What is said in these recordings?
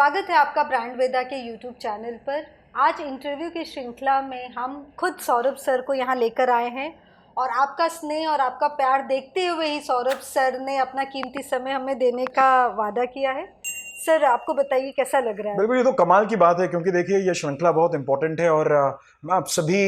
स्वागत है आपका ब्रांड वेदा के यूट्यूब चैनल पर। आज इंटरव्यू की श्रृंखला में हम खुद सौरभ सर को यहाँ लेकर आए हैं और आपका स्नेह और आपका प्यार देखते हुए ही सौरभ सर ने अपना कीमती समय हमें देने का वादा किया है। सर आपको बताइए कैसा लग रहा है? बिल्कुल, ये तो कमाल की बात है क्योंकि देखिए ये श्रृंखला बहुत इंपॉर्टेंट है और मैं आप सभी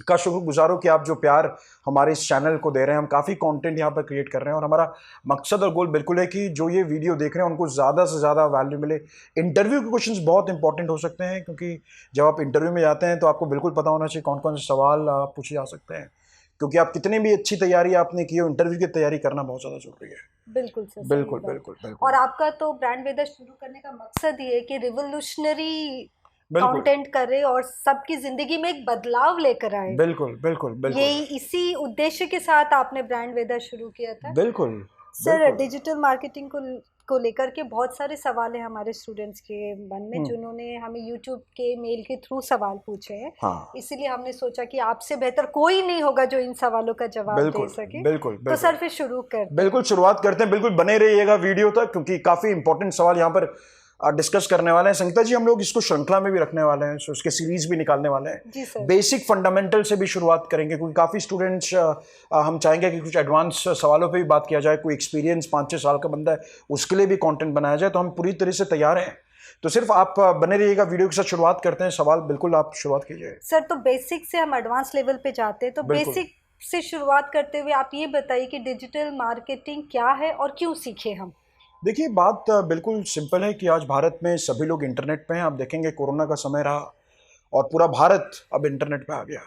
का शुक्रगुजार हूं कि आप जो प्यार हमारे इस चैनल को दे रहे हैं। हम काफ़ी कंटेंट यहाँ पर क्रिएट कर रहे हैं और हमारा मकसद और गोल बिल्कुल है कि जो ये वीडियो देख रहे हैं उनको ज़्यादा से ज़्यादा वैल्यू मिले। इंटरव्यू के क्वेश्चंस बहुत इंपॉर्टेंट हो सकते हैं क्योंकि जब आप इंटरव्यू में जाते हैं तो आपको बिल्कुल पता होना चाहिए कौन कौन से सवाल पूछे जा सकते हैं, क्योंकि आप कितनी भी अच्छी तैयारी आपने की हो, इंटरव्यू की तैयारी करना बहुत ज़्यादा जरूरी है। बिल्कुल सर, बिल्कुल बिल्कुल बिल्कुल। और आपका तो ब्रांड वेदा शुरू करने का मकसद ये है कि रिवोल्यूशनरी बिल्कुल कंटेंट करे और सबकी जिंदगी में एक बदलाव लेकर आए। बिल्कुल बिल्कुल बिल्कुल यही इसी उद्देश्य के साथ आपने ब्रांड वेदा शुरू किया था। बिल्कुल सर बिल्कुल। डिजिटल मार्केटिंग को लेकर के बहुत सारे सवाल हैं हमारे स्टूडेंट्स के मन में, जिन्होंने हमें यूट्यूब के मेल के थ्रू सवाल पूछे हैं। हाँ, इसीलिए हमने सोचा कि आपसे बेहतर कोई नहीं होगा जो इन सवालों का जवाब दे सके। बिल्कुल तो सर फिर शुरू करते हैं। बिल्कुल शुरुआत करते हैं। बिल्कुल बने रहिएगा वीडियो तक क्योंकि काफ़ी इंपॉर्टेंट सवाल यहाँ पर डिस्कस करने वाले हैं। संगीता जी, हम लोग इसको श्रृंखला में भी रखने वाले हैं, सो उसके सीरीज भी निकालने वाले हैं। जी सर। बेसिक फंडामेंटल से भी शुरुआत करेंगे क्योंकि काफ़ी स्टूडेंट्स हम चाहेंगे कि कुछ एडवांस सवालों पे भी बात किया जाए। कोई एक्सपीरियंस 5-6 साल का बंदा है उसके लिए भी कंटेंट बनाया जाए, तो हम पूरी तरह से तैयार हैं। तो सिर्फ आप बने रहिएगा, वीडियो के साथ शुरुआत करते हैं। सवाल बिल्कुल आप शुरुआत कीजिए। सर तो बेसिक से हम एडवांस लेवल पे जाते हैं, तो बेसिक से शुरुआत करते हुए आप ये बताइए कि डिजिटल मार्केटिंग क्या है और क्यों सीखे हम? देखिए, बात बिल्कुल सिंपल है कि आज भारत में सभी लोग इंटरनेट पे हैं। आप देखेंगे कोरोना का समय रहा और पूरा भारत अब इंटरनेट पे आ गया।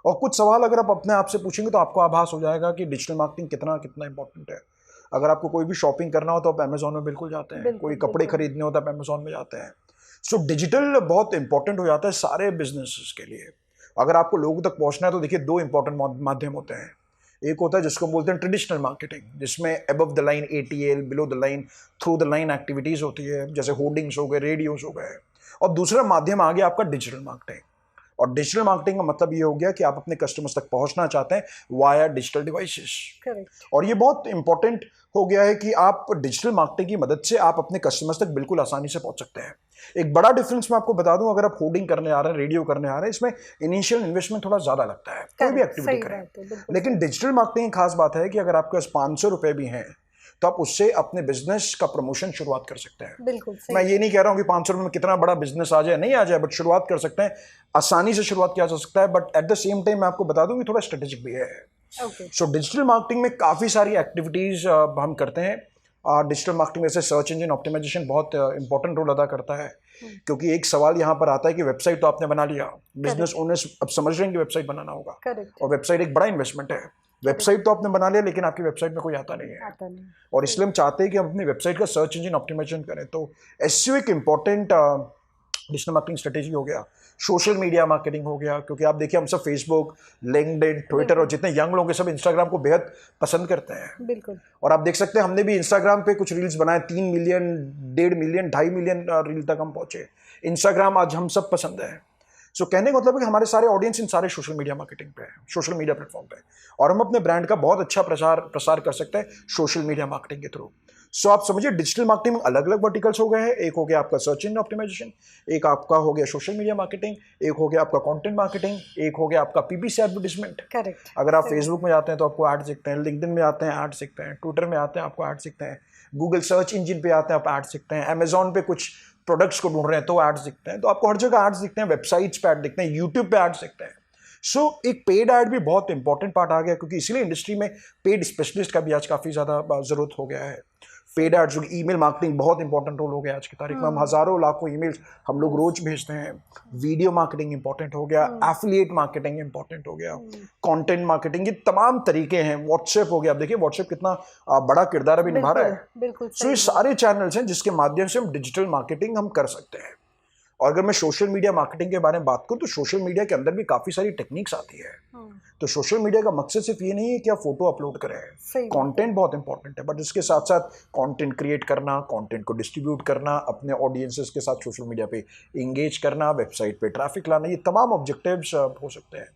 और कुछ सवाल अगर आप अपने आप से पूछेंगे तो आपको आभास हो जाएगा कि डिजिटल मार्केटिंग कितना कितना इंपॉर्टेंट है। अगर आपको कोई भी शॉपिंग करना हो तो आप अमेजोन में बिल्कुल जाते हैं, कोई कपड़े खरीदने हो तो आप अमेजोन में जाते हैं। सो डिजिटल बहुत इंपॉर्टेंट हो जाता है सारे बिजनेस के लिए। अगर आपको लोगों तक पहुंचना है तो देखिए, दो इंपॉर्टेंट माध्यम होते हैं। एक होता है जिसको बोलते हैं ट्रेडिशनल मार्केटिंग, जिसमें above the line ATL, below the line, through the line activities होती है, जैसे होर्डिंग्स हो गए, रेडियोस हो गए। और दूसरा माध्यम आ गया आपका डिजिटल मार्केटिंग। और डिजिटल मार्केटिंग का मतलब ये हो गया कि आप अपने कस्टमर्स तक पहुंचना चाहते हैं वाया डिजिटल डिवाइसेस। और ये बहुत इंपॉर्टेंट हो गया है कि आप डिजिटल मार्केटिंग की मदद से आप अपने कस्टमर्स तक बिल्कुल आसानी से पहुंच सकते हैं। एक बड़ा डिफरेंस मैं आपको बता दूं, अगर आप होर्डिंग करने आ रहे हैं, रेडियो करने आ रहे हैं, इसमें इनिशियल इन्वेस्टमेंट थोड़ा ज़्यादा लगता है, कोई भी एक्टिविटी करें। लेकिन डिजिटल मार्केटिंग की खास बात है कि अगर आपके पास 500 रुपये भी हैं तो आप उससे अपने बिजनेस का प्रमोशन शुरुआत कर सकते हैं। बिल्कुल मैं ये नहीं कह रहा हूँ कि 500 रुपये में कितना बड़ा बिजनेस आ जाए, नहीं आ जाए, बट शुरुआत कर सकते हैं, आसानी से शुरुआत किया जा सकता है। But at the same time मैं आपको बता दूं कि थोड़ा स्ट्रेटेजिक भी है। सो डिजिटल मार्केटिंग में काफ़ी सारी एक्टिविटीज़ हम करते हैं। डिजिटल मार्केटिंग में से सर्च इंजन ऑप्टिमाइजेशन बहुत इंपॉर्टेंट रोल अदा करता है, क्योंकि एक सवाल यहाँ पर आता है कि वेबसाइट तो आपने बना लिया, बिजनेस ओनर्स अब समझ रहे हैं कि वेबसाइट बनाना होगा, और वेबसाइट एक बड़ा इन्वेस्टमेंट है। वेबसाइट तो आपने बना लिया लेकिन आपकी वेबसाइट में कोई आता नहीं है। और इसलिए हम चाहते हैं कि हम अपनी वेबसाइट का सर्च इंजन ऑप्टिमाइजेशन करें। तो एसईओ एक इम्पॉर्टेंट डिजिटल मार्केटिंग स्ट्रेटेजी हो गया। सोशल मीडिया मार्केटिंग हो गया, क्योंकि आप देखिए हम सब फेसबुक, लिंक्डइन, ट्विटर और जितने यंग लोग हैं सब इंस्टाग्राम को बेहद पसंद करते हैं। बिल्कुल। और आप देख सकते हैं हमने भी इंस्टाग्राम पे कुछ रील्स बनाए, 3 मिलियन, 1.5 मिलियन, 2.5 मिलियन रील तक हम पहुंचे। इंस्टाग्राम आज हम सब पसंद है। सो कहने का मतलब है कि हमारे सारे ऑडियंस इन सारे सोशल मीडिया मार्केटिंग पे है, सोशल मीडिया प्लेटफॉर्म पे, और हम अपने ब्रांड का बहुत अच्छा प्रसार कर सकते हैं सोशल मीडिया मार्केटिंग के थ्रू। सो आप समझिए डिजिटल मार्केटिंग में अलग अलग वर्टिकल्स हो गए हैं। एक हो गया आपका सर्च इंजन ऑप्टिमाइजेशन, एक आपका हो गया सोशल मीडिया मार्केटिंग, एक हो गया आपका कंटेंट मार्केटिंग, एक हो गया आपका PPC एडवर्टाइजमेंट। करेक्ट। अगर आप फेसबुक में जाते हैं तो आपको ऐड दिखते हैं, लिंक्डइन में आते हैं ऐड दिखते हैं, ट्विटर में आते हैं आपको ऐड दिखते हैं, गूगल सर्च इंजन पे आते हैं आप ऐड दिखते हैं, अमेजॉन पे कुछ प्रोडक्ट्स को ढूंढ रहे हैं तो एड्स दिखते हैं। तो आपको हर जगह एड्स दिखते हैं, वेबसाइट्स पे ऐड दिखते हैं, यूट्यूब पे एड्स दिखते हैं। सो एक पेड ऐड भी बहुत इंपॉर्टेंट पार्ट आ गया, क्योंकि इसीलिए इंडस्ट्री में पेड स्पेशलिस्ट का भी आज काफ़ी ज़्यादा ज़रूरत हो गया है। पेड एड्स, जो ईमेल मार्केटिंग बहुत इंपॉर्टेंट रोल हो गया आज की तारीख में। हम हज़ारों लाखों ईमेल्स हम लोग रोज भेजते हैं। वीडियो मार्केटिंग इंपॉर्टेंट हो गया, एफिलिएट मार्केटिंग इंपॉर्टेंट हो गया, कंटेंट मार्केटिंग, ये तमाम तरीके हैं। व्हाट्सएप हो गया, आप देखिए व्हाट्सएप कितना बड़ा किरदार अभी निभा रहा है। बिल्कुल। सो ये सारे चैनल्स हैं जिसके माध्यम से हम डिजिटल मार्केटिंग हम कर सकते हैं। और अगर मैं सोशल मीडिया मार्केटिंग के बारे में बात करूं तो सोशल मीडिया के अंदर भी काफ़ी सारी टेक्निक्स आती है। तो सोशल मीडिया का मकसद सिर्फ ये नहीं है कि आप फोटो अपलोड करें, कंटेंट बहुत इंपॉर्टेंट है, बट इसके साथ साथ कंटेंट क्रिएट करना, कंटेंट को डिस्ट्रीब्यूट करना, अपने ऑडियंसेस के साथ सोशल मीडिया पे इंगेज करना, वेबसाइट पे ट्रैफिक लाना, ये तमाम ऑब्जेक्टिव्स हो सकते हैं।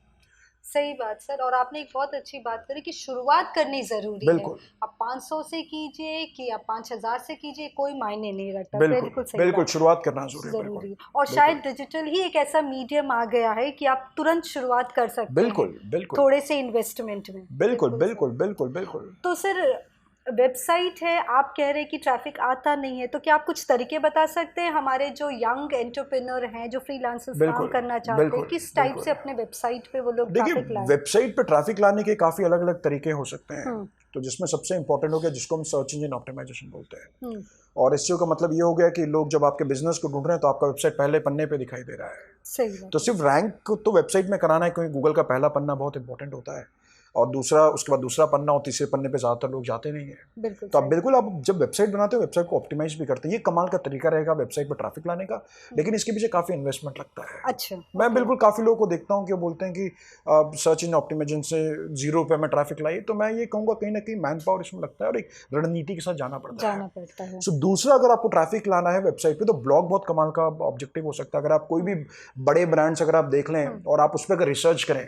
सही बात सर। और आपने एक बहुत अच्छी बात करी कि शुरुआत करनी ज़रूरी है। बिल्कुल आप 500 से कीजिए कि आप 5000 से कीजिए, कोई मायने नहीं रखता। बिल्कुल बिल्कुल सही बिल्कुल, बात, शुरुआत करना ज़रूरी है, बिल्कुल ज़रूरी। और बिल्कुल शायद डिजिटल ही एक ऐसा मीडियम आ गया है कि आप तुरंत शुरुआत कर सकते हैं बिल्कुल बिल्कुल थोड़े से इन्वेस्टमेंट में। बिल्कुल बिल्कुल सर। बिल्कुल बिल्कुल बिल्कुल। तो सर, वेबसाइट है, आप कह रहे हैं कि ट्रैफिक आता नहीं है, तो क्या आप कुछ तरीके बता सकते हैं हमारे जो यंग एंटरप्रेन्योर हैं, जो फ्रीलांसर्स काम बिल्कुल करना चाहते हैं, बिल्कुल किस टाइप बिल्कुल। से अपने वेबसाइट पे वो लोग देखिए, ट्रैफिक लाएं? वेबसाइट पे ट्रैफिक लाने के काफ़ी अलग अलग तरीके हो सकते हैं। हम्म तो जिसमें सबसे इंपॉर्टेंट हो गया जिसको हम सर्च इंजन ऑप्टिमाइजेशन बोलते हैं। हम्म और एसईओ का मतलब ये हो गया कि लोग जब आपके बिजनेस को ढूंढ रहे हैं तो आपका वेबसाइट पहले पन्ने पे दिखाई दे रहा है। सही बात तो है। सिर्फ रैंक तो वेबसाइट में कराना है, क्योंकि गूगल का पहला पन्ना बहुत इंपॉर्टेंट होता है, और दूसरा उसके बाद दूसरा पन्ना और तीसरे पन्ने पे ज़्यादातर लोग जाते नहीं हैं। बिल्कुल तो आप सही। बिल्कुल, आप जब वेबसाइट बनाते हो वेबसाइट को ऑप्टिमाइज भी करते हैं। ये कमाल का तरीका रहेगा वेबसाइट पर ट्रैफिक लाने का, लेकिन इसके पीछे काफ़ी इन्वेस्टमेंट लगता है। अच्छा, मैं ओके। बिल्कुल काफ़ी लोगों को देखता हूँ कि वो बोलते हैं कि सर्च इंजन ऑप्टिमाइजेशन से ₹0 में ट्रैफिक लाइए, तो मैं ये कहूँगा कहीं ना कहीं मैन पावर इसमें लगता है और एक रणनीति के साथ जाना पड़ता है। जाना पड़ता है। सो दूसरा, अगर आपको ट्रैफिक लाना है वेबसाइट पे तो ब्लॉग बहुत कमाल का ऑब्जेक्टिव हो सकता है। अगर आप कोई भी बड़े ब्रांड्स अगर आप देख लें और आप उस पर अगर रिसर्च करें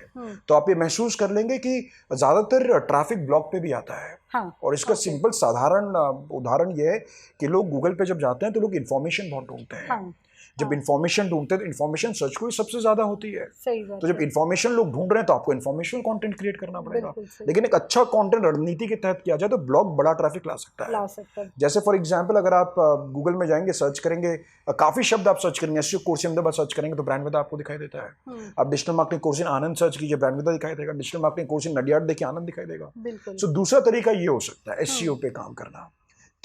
तो आप ये महसूस कर लेंगे कि ज़्यादातर ट्रैफिक ब्लॉग पे भी आता है। हाँ, और इसका ओके। सिंपल साधारण उदाहरण ये है कि लोग गूगल पे जब जाते हैं तो लोग इन्फॉर्मेशन बहुत ढूंढते हैं। हाँ, जब हाँ, इन्फॉर्मेशन ढूंढते हैं तो इन्फॉर्मेशन सर्च को सबसे ज़्यादा होती है। सही तो बात जब है। इन्फॉर्मेशन लोग ढूंढ रहे हैं तो आपको इन्फॉर्मेशनल कंटेंट क्रिएट करना पड़ेगा। बिल्कुल सही। लेकिन एक अच्छा कंटेंट रणनीति के तहत किया जाए तो ब्लॉग बड़ा ट्रैफिक ला सकता है। ला सकता है। जैसे फॉर एग्जांपल, अगर आप गूगल में जाएंगे, सर्च करेंगे, काफ़ी शब्द आप सर्च करेंगे, एसईओ कोर्स अहमदाबाद सर्च करेंगे तो ब्रांड विदा आपको दिखाई देता है। आप digital marketing course in Anand search कीजिए, ब्रांड विदा दिखाई देगा। Digital marketing course in Nadiad देखिए, आनंद दिखाई देगा। बिल्कुल। सो दूसरा तरीका ये हो सकता है एसईओ पे काम करना।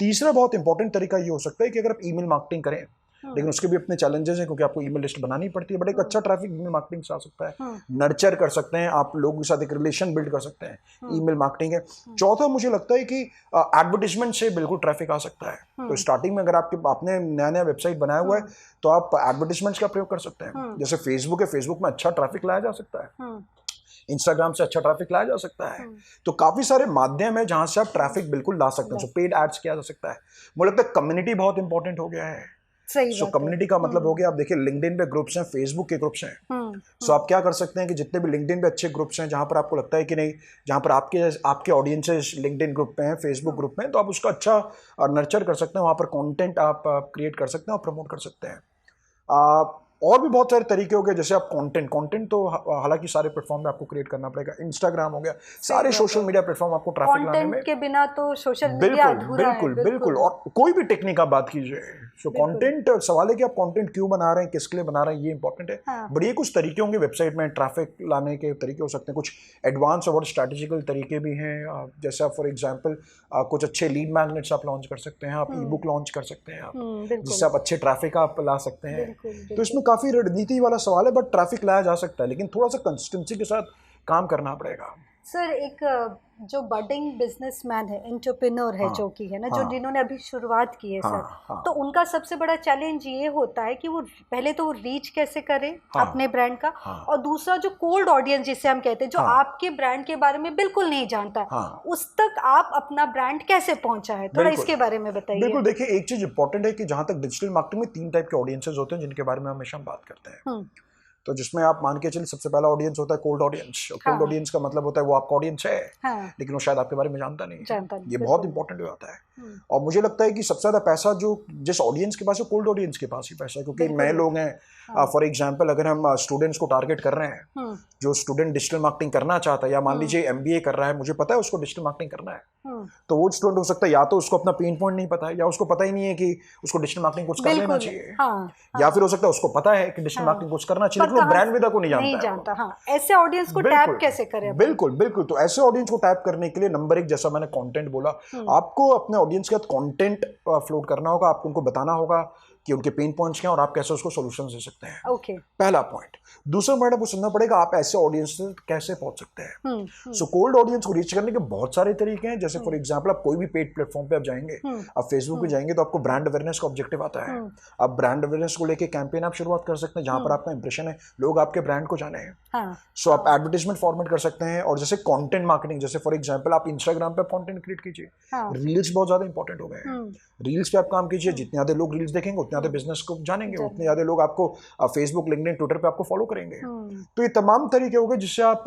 तीसरा बहुत इंपॉर्टेंट तरीका ये हो सकता है कि अगर आप ईमेल मार्केटिंग करें, लेकिन उसके भी अपने चैलेंजेस हैं क्योंकि आपको ईमेल लिस्ट बनानी पड़ती है, बट एक अच्छा ट्रैफिक ईमेल मार्केटिंग से आ सकता है। नर्चर कर सकते हैं, आप लोगों के साथ एक रिलेशन बिल्ड कर सकते हैं, ईमेल मार्केटिंग है। चौथा, मुझे लगता है कि एडवर्टीजमेंट से बिल्कुल ट्रैफिक आ सकता है। तो स्टार्टिंग में अगर आपने नया नया वेबसाइट बनाया हुआ है तो आप एडवर्टीजमेंट्स का प्रयोग कर सकते हैं। जैसे फेसबुक है, फेसबुक में अच्छा ट्रैफिक लाया जा सकता है, इंस्टाग्राम से अच्छा ट्रैफिक लाया जा सकता है। तो काफी सारे माध्यम है जहां से आप ट्रैफिक बिल्कुल ला सकते हैं। सो पेड एड्स किया जा सकता है। मुझे लगता है कम्युनिटी बहुत इंपॉर्टेंट हो गया है। सही सो बात है। कम्युनिटी का मतलब हो गया, आप देखिए लिंक्डइन पे ग्रुप्स हैं, फेसबुक के ग्रुप्स हैं। सो आप क्या कर सकते हैं कि जितने भी लिंक्डइन पे अच्छे ग्रुप्स हैं जहां पर आपको लगता है कि नहीं, जहां पर आपके ऑडियंसेस लिंक्डइन ग्रुप पे हैं, फेसबुक ग्रुप में, तो आप उसका अच्छा नर्चर कर सकते हैं, वहां पर कंटेंट आप क्रिएट कर सकते हैं और प्रमोट कर सकते हैं। और भी बहुत सारे तरीके हो गए, जैसे आप कंटेंट तो हालांकि सारे प्लेटफॉर्म में आपको क्रिएट करना पड़ेगा। इंस्टाग्राम हो गया, सारे सोशल मीडिया प्लेटफॉर्म आपको ट्रैफिक लाने में, कंटेंट के बिना तो सोशल मीडिया बिल्कुल अधूरा है। बिल्कुल बिल्कुल। और कोई भी टेक्निक आप बात कीजिए, सो कंटेंट, सवाल है कि आप कंटेंट क्यों बना रहे हैं, किसके लिए बना रहे हैं, ये इंपॉर्टेंट है। हाँ। बट ये कुछ तरीके होंगे वेबसाइट में ट्रैफिक लाने के तरीके हो सकते हैं, कुछ एडवांस और स्ट्रैटेजिकल तरीके भी हैं। जैसे आप फॉर एग्जांपल कुछ अच्छे लीड मैग्नेट्स आप लॉन्च कर सकते हैं, आप ई बुक लॉन्च कर सकते हैं, आप जिससे आप अच्छे ट्रैफिक आप ला सकते हैं। तो इसमें काफ़ी रणनीति वाला सवाल है, बट ट्रैफिक लाया जा सकता है, लेकिन थोड़ा सा कंसिस्टेंसी के साथ काम करना पड़ेगा। सर, एक जो बडिंग बिजनेसमैन है, एंटरप्रेन्योर है, जो कि है ना, जो जिन्होंने अभी शुरुआत की है सर, तो उनका सबसे बड़ा चैलेंज ये होता है कि वो पहले तो वो रीच कैसे करें अपने ब्रांड का, और दूसरा जो कोल्ड ऑडियंस जिसे हम कहते हैं, जो आपके ब्रांड के बारे में बिल्कुल नहीं जानता, उस तक आप अपना ब्रांड कैसे पहुंचाएं, थोड़ा इसके बारे में बताइए। बिल्कुल, देखिए एक चीज इंपॉर्टेंट है कि जहां तक डिजिटल मार्केटिंग में 3 टाइप के ऑडियंसेस होते हैं जिनके बारे में हमेशा हम बात करते हैं। तो जिसमें आप मान के चलिए, सबसे पहला ऑडियंस होता है कोल्ड ऑडियंस। कोल्ड ऑडियंस का मतलब होता है वो आपका ऑडियंस है, लेकिन वो शायद आपके बारे में जानता नहीं है। ये बहुत इंपॉर्टेंट हो जाता है। और मुझे लगता है कि सबसे ज्यादा पैसा जो जिस ऑडियंस के पास है, कोल्ड ऑडियंस के पास ही पैसा है, क्योंकि नए लोग हैं। फॉर एग्जाम्पल, अगर हम स्टूडेंट्स को टारगेट कर रहे हैं, जो स्टूडेंट डिजिटल मार्केटिंग करना चाहता है, या मान लीजिए एमबीए कर रहा है, मुझे पता है उसको डिजिटल मार्केटिंग करना है, तो वो स्टूडेंट हो सकता है या तो उसको अपना पेन पॉइंट नहीं पता है, या उसको पता ही नहीं है कि उसको डिजिटल मार्केटिंग कोर्स कर लेना चाहिए, या फिर हो सकता है उसको पता है कि डिजिटल मार्केटिंग कोर्स करना चाहिए, लेकिन वो ब्रांड विदा को नहीं जानता। ऐसे ऑडियंस को टैप कैसे करें? बिल्कुल बिल्कुल। तो ऐसे ऑडियंस को टैप करने के लिए नंबर 1, जैसा मैंने कंटेंट बोला, आपको अपने ऑडियंस के साथ कंटेंट फ्लोट करना होगा। आपको उनको बताना होगा कि उनके पेन पॉइंट्स क्या हैं और आप कैसे उसको सॉल्यूशंस दे सकते हैं। पहला पॉइंट। दूसरा पॉइंट आपको समझना पड़ेगा आप ऐसे ऑडियंस से कैसे पहुंच सकते हैं। सो कोल्ड ऑडियंस को रीच करने के बहुत सारे तरीके हैं। जैसे फॉर एग्जांपल, आप कोई भी पेड प्लेटफॉर्म पे आप जाएंगे, आप फेसबुक पे जाएंगे तो आपको ब्रांड अवेयरनेस का ऑब्जेक्टिव आता है। आप ब्रांड अवेयरनेस को लेके कैंपेन आप शुरुआत कर सकते हैं जहां पर आपका इंप्रेशन है, लोग आपके ब्रांड को जाने हैं। सो आप एडवर्टाइजमेंट फॉर्मेट कर सकते हैं। और जैसे कंटेंट मार्केटिंग, जैसे फॉर एग्जांपल आप इंस्टाग्राम पे कंटेंट क्रिएट कीजिए। रील्स बहुत ज्यादा इंपॉर्टेंट हो गए हैं। रील्स पे आप काम कीजिए, जितने ज्यादा लोग रील्स देखेंगे उतने ज़्यादा बिजनेस को जानेंगे, उतने ज़्यादा लोग आपको फेसबुक, लिंक्डइन, ट्विटर पे आपको फॉलो करेंगे। तो ये तमाम तरीके हो गए जिससे आप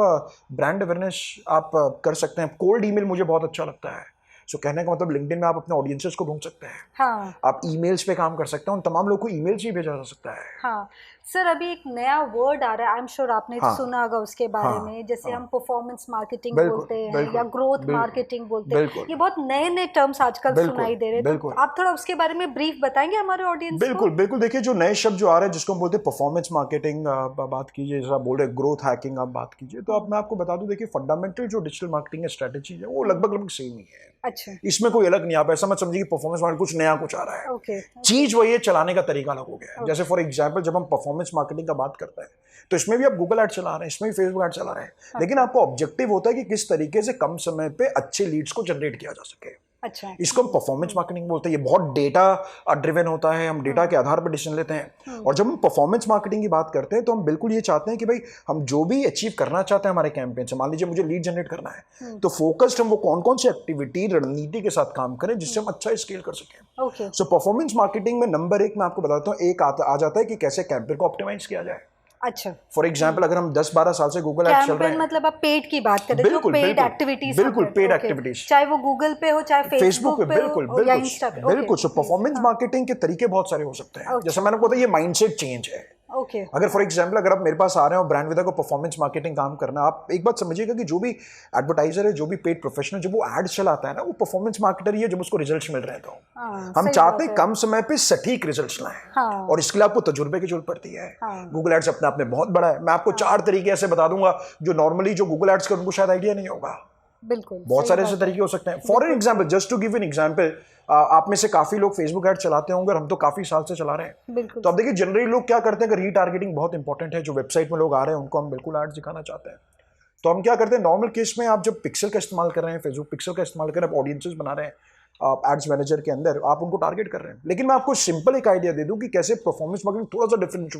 ब्रांड अवेयरनेस आप कर सकते हैं। कोल्ड ईमेल मुझे बहुत अच्छा लगता है। सो कहने का मतलब लिंक्डइन में आप अपने ऑडियंसेस को ढूंढ सकते हैं। हाँ। आप ईमेल्स पे काम कर सकते हैं, उन तमाम लोगों को ईमेल्स ही भेजा जा सकता है। हाँ सर, अभी एक नया वर्ड आ रहा है, आई एम श्योर आपने हाँ, सुना होगा उसके बारे हाँ, में, जैसे हाँ, हम परफॉर्मेंस मार्केटिंग बिल्कुल, बोलते हैं बिल्कुल, या ग्रोथ बिल्कुल, मार्केटिंग बोलते हैं। बिल्कुल, ये बहुत नए नए टर्म्स आजकल बिल्कुल, सुनाई दे रहे हैं, तो बिल्कुल, आप थोड़ा उसके बारे में ब्रीफ बताएंगे हमारे ऑडियंस को? बिल्कुल बिल्कुल। देखिए जो नए शब्द जो आ रहे हैं जिसको हम बोलते हैं परफॉर्मेंस मार्केटिंग, बात कीजिए, जैसा आप बोल रहे हैं ग्रोथ हैकिंग आप बात कीजिए, तो अब मैं आपको बता दूं, देखिए फंडामेंटल जो डिजिटल मार्केटिंग स्ट्रेटेजी है वो लगभग सेम ही है। अच्छा। इसमें कोई अलग नहीं। आप ऐसा मत समझिए कि परफॉर्मेंस मार्केटिंग कुछ नया कुछ आ रहा है। ओके। चीज वही है, चलाने का तरीका अलग हो गया है। जैसे फॉर एग्जांपल जब हम परफॉर्मेंस मार्केटिंग का बात करते हैं तो इसमें भी आप गूगल ऐड चला रहे हैं, इसमें भी फेसबुक ऐड चला रहे हैं, लेकिन आपको ऑब्जेक्टिव होता है कि किस तरीके से कम समय पे अच्छे लीड्स को जनरेट किया जा सके। अच्छा। इसको हम परफॉर्मेंस मार्केटिंग बोलते हैं। ये बहुत डेटा ड्रिवन होता है, हम डेटा के आधार पर डिसीजन लेते हैं। और जब हम परफॉर्मेंस मार्केटिंग की बात करते हैं तो हम बिल्कुल ये चाहते हैं कि भाई हम जो भी अचीव करना चाहते हैं हमारे कैंपेन से, मान लीजिए मुझे लीड जनरेट करना है, तो फोकस्ड हम वो कौन कौन सी एक्टिविटी, रणनीति के साथ काम करें जिससे हम अच्छा स्केल कर सकें। ओके। सो परफॉर्मेंस मार्केटिंग में नंबर 1 मैं आपको बताता हूँ, एक आ जाता है कि कैसे कैंपेन को ऑप्टिमाइज किया जाए। अच्छा। फॉर एग्जाम्पल अगर हम 10-12 साल से गूगल एड्स चल रहे हैं, मतलब आप पेड की बात कर रहे हैं, जो पेड एक्टिविटीज, बिल्कुल पेड एक्टिविटीज, चाहे वो गूगल पे हो चाहे फेसबुक पे, बिल्कुल या इंस्टा पे। बिल्कुल। सो परफॉर्मेंस मार्केटिंग के तरीके बहुत सारे हो सकते हैं। जैसे मैंने बताया, ये माइंडसेट चेंज है। ओके। अगर फॉर एग्जाम्पल अगर आप मेरे पास आ रहे हो ब्रांड विदा को परफॉर्मेंस मार्केटिंग काम करना, आप एक बात समझिएगा कि जो भी एडवर्टाइजर है, जो भी पेड प्रोफेशनल जब वो एड चलाता है ना, वो परफॉर्मेंस मार्केटर ही है जब उसको रिजल्ट्स मिल रहे हैं। तो हम चाहते हैं कम समय पे सटीक रिजल्ट्स लाएं, और इसके लिए आपको तजुर्बे की जरूरत पड़ती है। गूगल एड्स अपने आप में बहुत बड़ा है। मैं आपको 4 तरीके ऐसे बता दूंगा जो नॉर्मली जो गूगल एड्स कर उनको शायद आइडिया नहीं होगा। बिल्कुल, बहुत सारे ऐसे तरीके हो सकते हैं। For an example, just to give an example, आप में से काफी लोग फेसबुक ऐड चलाते होंगे, हम तो काफी साल से चला रहे हैं। तो अब देखिए जनरली लोग क्या करते हैं, रीटारगेटिंग बहुत इंपॉर्टेंट है। जो वेबसाइट में लोग आ रहे हैं उनको हम बिल्कुल एड्स दिखाना चाहते हैं। तो हम क्या करते हैं, नॉर्मल केस में आप जब पिक्सल का इस्तेमाल कर रहे हैं, फेसबुक पिक्सल का इस्तेमाल कर रहे हैं, आप ऑडियंसेस बना रहे हैं, आप एड्स मैनेजर के अंदर आप उनको टारगेट कर रहे हैं। लेकिन मैं आपको सिंपल एक आइडिया दे दूं कि कैसे परफॉर्मेंस मार्केटिंग थोड़ा सा डिफरेंट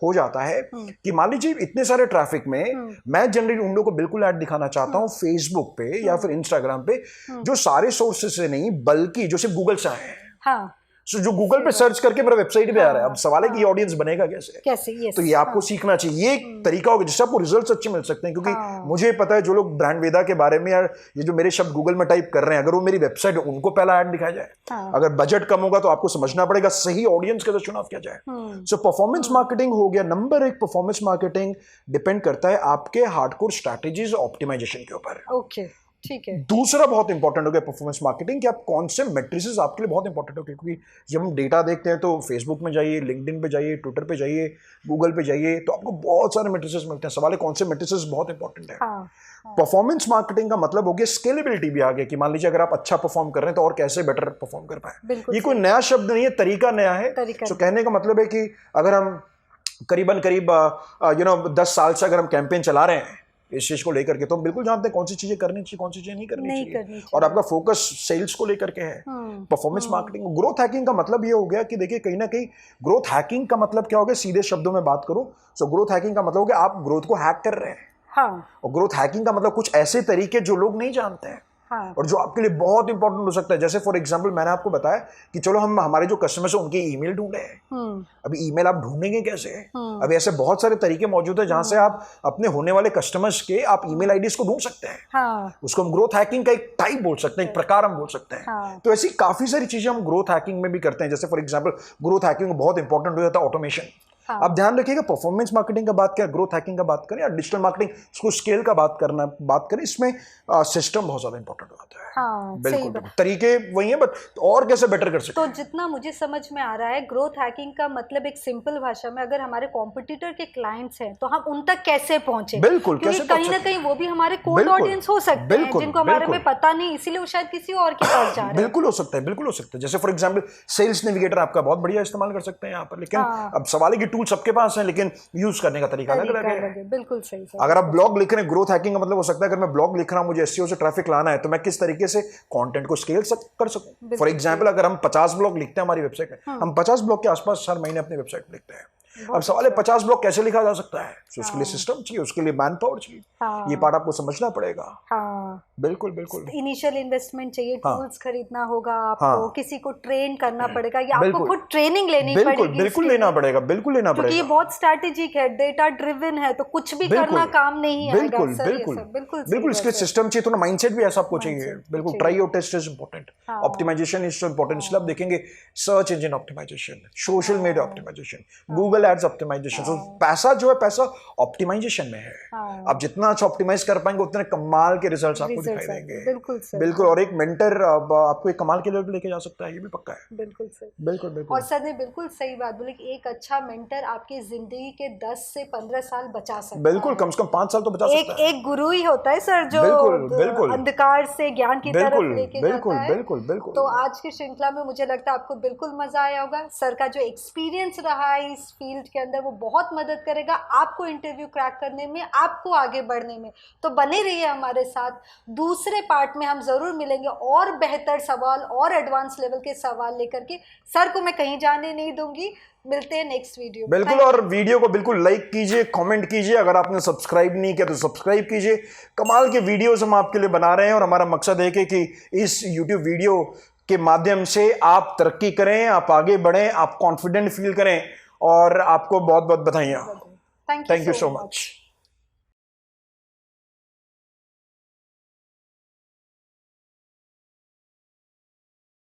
हो जाता है। कि मान लीजिए इतने सारे ट्रैफिक में मैं जनरली उन लोगों को बिल्कुल ऐड दिखाना चाहता हूं फेसबुक पे या फिर इंस्टाग्राम पे, जो सारे सोर्सेस से नहीं बल्कि जो सिर्फ गूगल से आए हैं। हाँ। So, जो गूगल पे सर्च करके मेरा वेबसाइट पे आ रहा है। अब सवाल है कि ये ऑडियंस बनेगा कैसे? yes, तो ये आपको सीखना चाहिए। ये एक तरीका होगा जिससे आपको रिजल्ट्स अच्छे मिल सकते हैं। क्योंकि मुझे पता है जो लोग ब्रांड वेदा के बारे में, यार ये जो मेरे शब्द गूगल में टाइप कर रहे हैं, अगर वो मेरी वेबसाइट है उनको पहला ऐड दिखाया जाए। अगर बजट कम होगा तो आपको समझना पड़ेगा सही ऑडियंस का चुनाव किया जाए। सो परफॉर्मेंस मार्केटिंग हो गया नंबर 1। परफॉर्मेंस मार्केटिंग डिपेंड करता है आपके हार्डकोर स्ट्रैटेजीज ऑप्टिमाइजेशन के ऊपर। ओके, ठीक है। दूसरा बहुत इंपॉर्टेंट हो गया परफॉर्मेंस मार्केटिंग कि आप कौन से मैट्रिसेस आपके लिए बहुत इंपॉर्टेंट हो गए। क्योंकि जब हम डेटा देखते हैं तो फेसबुक में जाइए, लिंक्डइन पे जाइए, ट्विटर पे जाइए, गूगल पे जाइए, तो आपको बहुत सारे मैट्रिसेस मिलते हैं। सवाल है कौन से मैट्रिसेस बहुत इंपॉर्टेंट है। परफॉर्मेंस मार्केटिंग का मतलब हो गया स्केलेबिलिटी भी आ गया कि मान लीजिए अगर आप अच्छा परफॉर्म कर रहे हैं तो और कैसे बेटर परफॉर्म कर पाए। ये कोई नया शब्द नहीं है, तरीका नया है। तो कहने का मतलब है कि अगर हम करीब 10 साल से अगर हम कैंपेन चला रहे हैं इस चीज को लेकर के, तो हम बिल्कुल जानते हैं कौन सी चीजें करनी चाहिए, कौन सी चीजें नहीं करनी चाहिए। और आपका फोकस सेल्स को लेकर के है। परफॉर्मेंस मार्केटिंग, ग्रोथ हैकिंग का मतलब ये हो गया कि देखिए कहीं ना कहीं ग्रोथ हैकिंग का मतलब क्या हो गया, सीधे शब्दों में बात करूं तो ग्रोथ हैकिंग का मतलब हो गया आप ग्रोथ को हैक कर रहे हैं। और ग्रोथ हैकिंग का मतलब कुछ ऐसे तरीके जो लोग नहीं जानते हैं और जो आपके लिए बहुत इंपॉर्टेंट हो सकता है। जैसे फॉर एग्जांपल मैंने आपको बताया कि चलो हम हमारे जो कस्टमर्स हैं उनके ईमेल ढूंढ रहे हैं। अभी ईमेल आप ढूंढेंगे कैसे? अभी ऐसे बहुत सारे तरीके मौजूद है जहां से आप अपने होने वाले कस्टमर्स के आप ईमेल आईडीज को ढूंढ सकते हैं। उसको हम ग्रोथ हैकिंग का एक टाइप बोल सकते हैं, एक प्रकार हम बोल सकते हैं। तो ऐसी काफी सारी चीजें हम ग्रोथ हैकिंग में भी करते हैं। जैसे फॉर एग्जाम्पल ग्रोथ हैकिंग में बहुत इंपॉर्टेंट हो जाता है ऑटोमेशन। आप ध्यान रखिएगा, परफॉर्मेंस मार्केटिंग का बात करें, ग्रोथ हैकिंग का बात करें या डिजिटल मार्केटिंग इसको स्केल का बात करें, इसमें सिस्टम बहुत ज्यादा इंपॉर्टेंट होता है। बिल्कुल तरीके वही है, बट और कैसे बेटर कर सकते हैं। तो जितना मुझे समझ में आ रहा है, ग्रोथ हैकिंग का मतलब एक सिंपल भाषा में, अगर हमारे कॉम्पिटिटर के क्लाइंट्स हैं तो हम उन तक कैसे पहुंचे। बिल्कुल, क्योंकि कहीं ना कहीं वो भी हमारे कोल्ड ऑडियंस हो सकते हैं जिनको हमारे में पता नहीं, इसीलिए वो शायद किसी और के पास जा रहे हैं। बिल्कुल हो सकता है, बिल्कुल हो सकता है। जैसे फॉर एग्जाम्पल सेल्स नेविगेटर आपका बहुत बढ़िया इस्तेमाल कर सकते हैं यहाँ पर, लेकिन अब सवाल है कि टूल सबके पास है लेकिन यूज करने का तरीका अलग अलग है। बिल्कुल सही। अगर आप ब्लॉग लिख रहे हैं, ग्रोथ हैकिंग का मतलब हो सकता है अगर मैं ब्लॉग लिख रहा हूं, मुझे एसईओ से ट्रैफिक लाना है, तो मैं किस तरीके से कंटेंट को स्केल कर सकूं। फॉर एग्जांपल अगर हम 50 ब्लॉग लिखते हैं हमारी वेबसाइट में, हम 50 ब्लॉग के आसपास हर महीने अपनी वेबसाइट पे लिखते हैं। अब सवाल है 50 ब्लॉग कैसे लिखा जा सकता है? तो उसके लिए सिस्टम चाहिए, उसके लिए मैन पावर चाहिए। ये पार्ट आपको समझना पड़ेगा। बिल्कुल बिल्कुल। इनिशियल इन्वेस्टमेंट चाहिए, हाँ। टूल्स खरीदना होगा आपको, हाँ। किसी को ट्रेन करना पड़ेगा या आपको बिल्कुल। खुद ट्रेनिंग लेनी बिल्कुल पड़ेगी बिल्कुल इसके लेना लिए। पड़ेगा, बिल्कुल लेना क्योंकि ये पड़ेगा। बहुत स्ट्रैटेजिक है, डेटा ड्रिवन है, तो कुछ भी बिल्कुल करना काम नहीं आएगा बिल्कुल सर। ये बिल्कुल सब बिल्कुल सही बिल्कुल, है इसके सर। सिस्टम चाहिए, थोड़ा माइंडसेट भी ऐसा आपको चाहिए। Mindset भी बिल्कुल, चाहिए। ट्राई और टेस्ट इज इंपॉर्टेंट, हाँ। Optimisation is important. इसलिए आप देखेंगे search engine optimisation, social media optimisation, Google ads optimisation. तो पैसा जो है, पैसा ऑप्टिमाइजेशन में है। हाँ। आप जितना अच्छा ऑप्टिमाइज कर पाएंगे उतने कमाल के रिजल्ट्स आपको दिखाई Results आते देंगे। हैं, बिल्कुल सर। बिल्कुल, और एक मेंटर आपको एक कमाल के लेवल पे लेके जा सकता है, ये भी पक्का है। बिल्कुल सर। बिल्कुल और बिल्कुल सर ने बिल्कुल सही बात बोली कि एक अच्छा मेंटर आपकी जिंदगी के 10 से 15 साल बचा सकता बिल्कुल, है। कम से कम 5 साल तो बचा एक सकता है। एक गुरु ही होता है सर, जो बिल्कुल बिल्कुल अंधकार से ज्ञान की तरफ बिल्कुल लेके बिल्कुल जाता है। बिल्कुल बिल्कुल। तो आज की श्रृंखला में मुझे लगता है आपको बिल्कुल मजा आया होगा। सर का जो एक्सपीरियंस रहा है इस फील्ड के अंदर, वो बहुत मदद करेगा आपको इंटरव्यू क्रैक करने में, आपको आगे बढ़ने में। तो बने रहिए हमारे साथ। दूसरे पार्ट में हम जरूर मिलेंगे और बेहतर सवाल और एडवांस लेवल के सवाल लेकर के। सर को मैं कहीं जाने नहीं दूंगी। मिलते हैं नेक्स्ट वीडियो में। बिल्कुल, और वीडियो को बिल्कुल लाइक कीजिए, कमेंट कीजिए। अगर आपने सब्सक्राइब नहीं किया तो सब्सक्राइब कीजिए। कमाल के वीडियोस हम आपके लिए बना रहे हैं और हमारा मकसद है कि इस यूट्यूब वीडियो के माध्यम से आप तरक्की करें, आप आगे बढ़ें, आप कॉन्फिडेंट फील करें। और आपको बहुत बहुत बधाइयाँ। Thank thank you you so so much. Much.